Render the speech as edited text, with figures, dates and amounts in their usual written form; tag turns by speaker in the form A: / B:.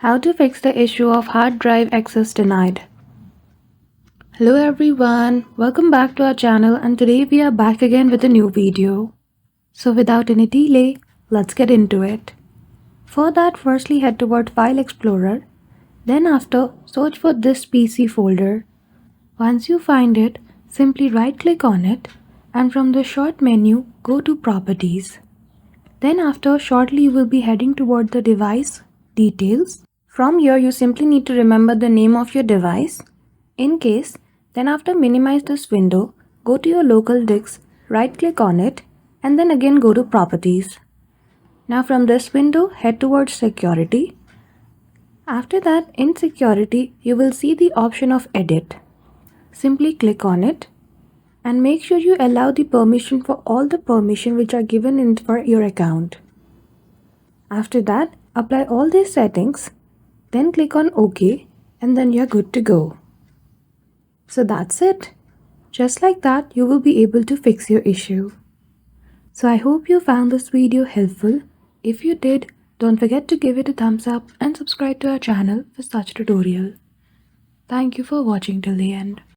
A: How to fix the issue of hard drive access denied. Hello everyone, welcome back to our channel, and today we are back again with a new video. So without any delay, let's get into it. For that, firstly head toward File Explorer, then after search for this PC folder. Once you find it, simply right click on it and from the short menu go to Properties. Then after, shortly you will be heading toward the device details. From here, you simply need to remember the name of your device. In case, then after minimize this window, go to your local disk, right click on it, and then again go to Properties. Now from this window, head towards Security. After that, in Security, you will see the option of Edit. Simply click on it and make sure you allow the permission for all the permission which are given in for your account. After that, apply all these settings. Then click on OK and then you're good to go. So that's it. Just like that, you will be able to fix your issue. So I hope you found this video helpful. If you did, don't forget to give it a thumbs up and subscribe to our channel for such tutorial. Thank you for watching till the end.